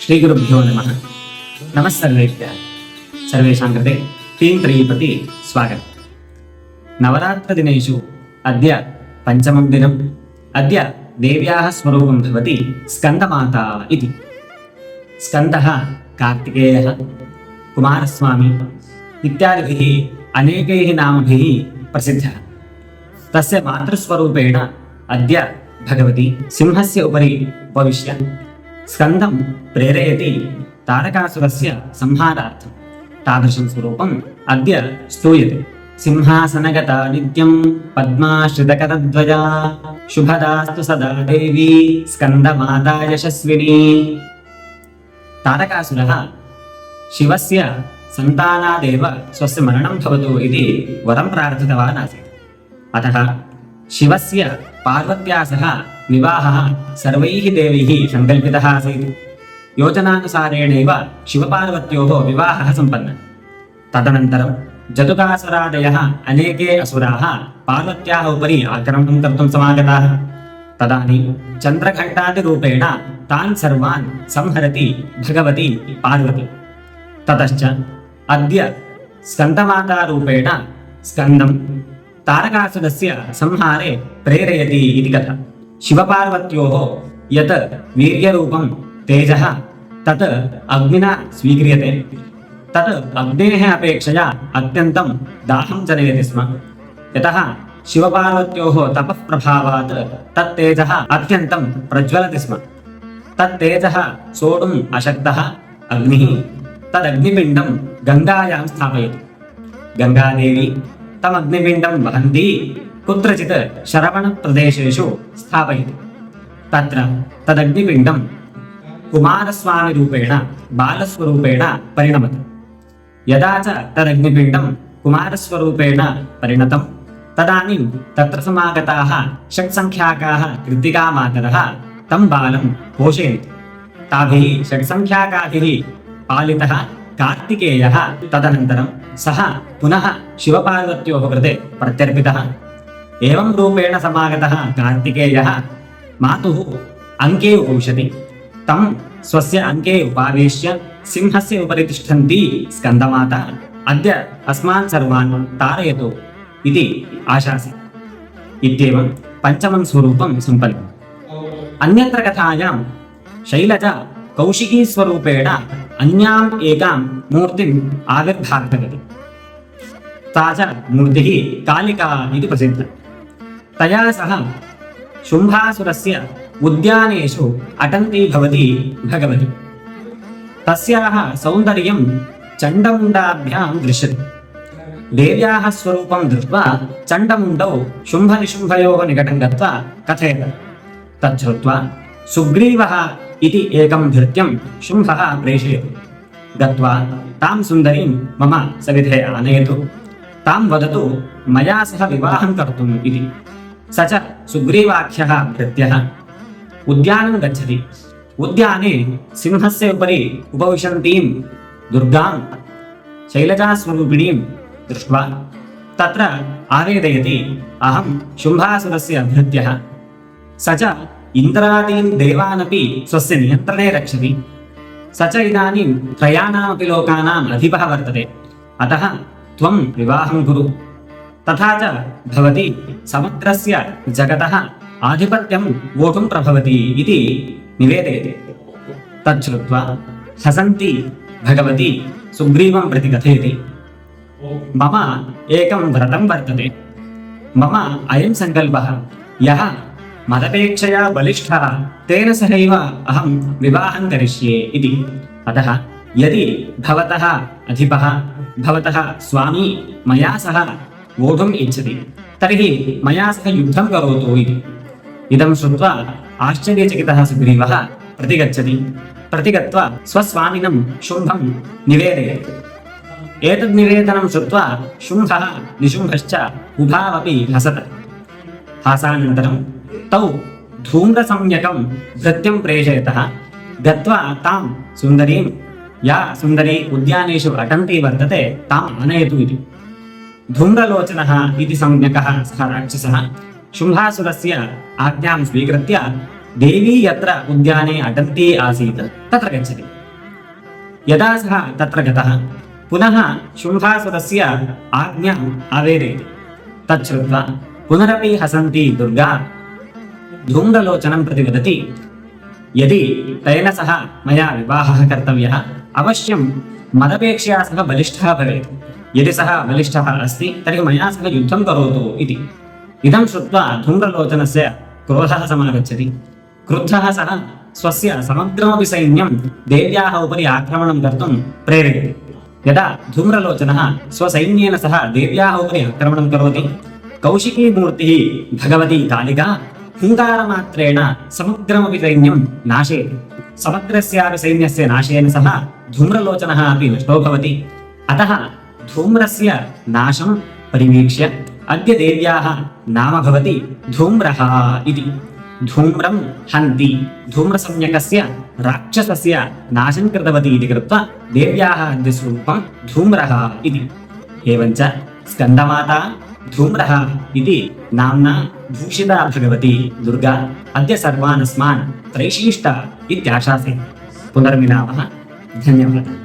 श्रीगुरुभ्यो नमः। नमस्सर्वेभ्यः। सर्वेषां कृते टीं त्रयी प्रति स्वागतम्। नवरात्रदिनेषु अद्य पञ्चमं दिनम्। अद्य देव्याः स्वरूपं भवति स्कन्दमाता इति। स्कन्दः कार्तिकेयः, कुमारस्वामी इत्यादिभिः अनेकैः नामभिः प्रसिद्धः। तस्य मातृस्वरूपेण अद्य भगवती सिंहस्य उपरि उपविश्य स्कन्दं प्रेरयति तारकासुरस्य संहारार्थं। तादृशं स्वरूपम् अद्य स्तूयते। सिंहासनगता नित्यं पद्माश्रितकरध्वजा शुभदास्तु सदा देवी स्कन्दमाता यशस्विनी। तारकासुरः शिवस्य सन्तानादेव स्वस्य मरणं भवतु इति वरं प्रार्थितवान् आसीत्। अतः शिवस्य पार्वत्या सह विवाहः सर्वैः देवैः सङ्कल्पितः आसीत्। योजनानुसारेणैव शिवपार्वत्योः विवाहः सम्पन्नः। तदनन्तरं जतुकासुरादयः अनेके असुराः पार्वत्याः उपरि आक्रमणं कर्तुं समागताः। तदानीं चन्द्रघण्टादिरूपेण तान् सर्वान् संहरति भगवती पार्वती। ततश्च अद्य स्कन्दमातारूपेण स्कन्दं तारकासुरस्य संहारे प्रेरयति इति कथा। शिवपार्वत्योः यत् वीर्यरूपं तेजः तत् अग्निना स्वीक्रियते। तत् अग्नेः अपेक्षया अत्यन्तं दाहं जनयति स्म। यतः शिवपार्वत्योः तपःप्रभावात् तत्तेजः अत्यन्तं प्रज्वलति स्म। तत्तेजः सोढुम् अशक्तः अग्निः तदग्निपिण्डं गङ्गायां स्थापयति। गङ्गादेवी तमग्निपिण्डं वहन्ती कुत्रचित् शरवणप्रदेशेषु स्थापयति। तत्र तदग्निपिण्डं कुमारस्वामिरूपेण बालस्वरूपेण परिणमति। यदा च तदग्निपिण्डं कुमारस्वरूपेण परिणतं तदानीं तत्र समागताः षट्सङ्ख्याकाः कृत्तिकामातरः तं बालं पोषयन्ति। ताभिः षट्सङ्ख्याकाभिः पालितः कार्तिकेयः तदनन्तरं सः पुनः शिवपार्वत्योः कृते प्रत्यर्पितः। एवं रूपेण समागतः कार्तिकेयः मातुः अङ्के उपविशति। तं स्वस्य अङ्के उपावेश्य सिंहस्य उपरि तिष्ठन्ती स्कन्दमाता अद्य अस्मान् सर्वान् तारयतु इति आशासे। इत्येवं पञ्चमं स्वरूपं सम्पन्नम्। अन्यत्र कथायां शैलजा कौशिकीस्वरूपेण अन्याम् एकां मूर्तिम् आविर्भावितवती। सा च मूर्तिः कालिका इति प्रसिद्धा। तया सह शुम्भासुरस्य उद्यानेषु अटन्ती भवति भगवती। तस्याः सौन्दर्यं चण्डमुण्डाभ्यां दृश्यते। देव्याः स्वरूपं दृष्ट्वा चण्डमुण्डौ शुम्भनिशुम्भयोः निकटं गत्वा कथयत। तच्छ्रुत्वा सुग्रीवः इति एकं भृत्यं शुम्भः प्रेषयति। गत्वा तां सुन्दरीं मम सविधे आनयतु। तां वदतु मया सह विवाहं कर्तुम् इति। स च सुग्रीवाख्यः भृत्यः उद्यानं गच्छति। उद्याने सिंहस्य उपरि उपविशन्तीं दुर्गां शैलजास्वरूपिणीं दृष्ट्वा तत्र आवेदयति अहं शुम्भासुरस्य भृत्यः। स च इन्द्रादीन् देवानपि स्वस्य नियन्त्रणे रक्षति। स च इदानीं त्रयाणामपि लोकानाम् अधिपः वर्तते। अतः त्वं विवाहं कुरु। तथा च भवती समग्रस्य जगतः आधिपत्यं वोढुं प्रभवति इति निवेदयति। तच्छ्रुत्वा हसन्ती भगवती सुग्रीवं प्रति कथयति। मम एकं व्रतं वर्तते। मम अयं सङ्कल्पः यः मदपेक्षया बलिष्ठः तेन सहैव अहं विवाहं करिष्ये इति। अतः यदि भवतः अधिपः भवतः स्वामी मया सह वोढुम् इच्छति तर्हि मया सह युद्धं करोतु इति। इदं श्रुत्वा आश्चर्यचकितः सुग्रीवः प्रतिगच्छति। प्रतिगत्वा स्वस्वामिनं शुम्भं निवेदयति। एतद् निवेदनं श्रुत्वा शुम्भः निशुम्भश्च उभावपि हसत। हासानन्तरं तौ धूम्रसंज्ञकं भृत्यं प्रेषयतः। गत्वा तां सुन्दरीं या सुन्दरी उद्यानेषु अटन्ती वर्तते ताम् आनयतु इति। धूम्रलोचनः इति संज्ञकः सः राक्षसः शुम्भासुरस्य आज्ञां स्वीकृत्य देवी यत्र उद्याने अटन्ती आसीत् तत्र गच्छति। यदा सः तत्र गतः पुनः शुम्भासुरस्य आज्ञाम् अवेदयत्। तच्छ्रुत्वा पुनरपि हसन्ती दुर्गा धूम्रलोचनं प्रति वदति, यदि तेन सह मया विवाहः कर्तव्यः अवश्यं मदपेक्षया सह बलिष्ठः भवेत्। यदि सः बलिष्ठः अस्ति तर्हि मया सह युद्धं करोतु इति। इदं श्रुत्वा धूम्रलोचनस्य क्रोधः समागच्छति। क्रुद्धः सः स्वस्य समग्रमपि सैन्यं देव्याः उपरि आक्रमणं कर्तुं प्रेरयति। यदा धूम्रलोचनः स्वसैन्येन सह देव्याः उपरि आक्रमणं करोति, कौशिकीमूर्तिः भगवती कालिका हुङ्कारमात्रेण समग्रमपि सैन्यं नाशयति। समग्रस्यापि सैन्यस्य नाशेन सह धूम्रलोचनः अपि नष्टो भवति। अतः धूम्रस्य नाशं परिवीक्ष्य अद्य देव्याः नाम भवति धूम्रः इति। धूम्रं हन्ति, धूम्रसंज्ञकस्य राक्षसस्य नाशं कृतवती इति कृत्वा देव्याः अद्य स्वरूपं धूम्रः इति। एवञ्च स्कन्दमाता धूम्रः इति नाम्ना भूषिता भगवती दुर्गा अद्य सर्वान् अस्मान् त्रैशीष्ट इत्याशासे। पुनर्मिलामः। धन्यवादः।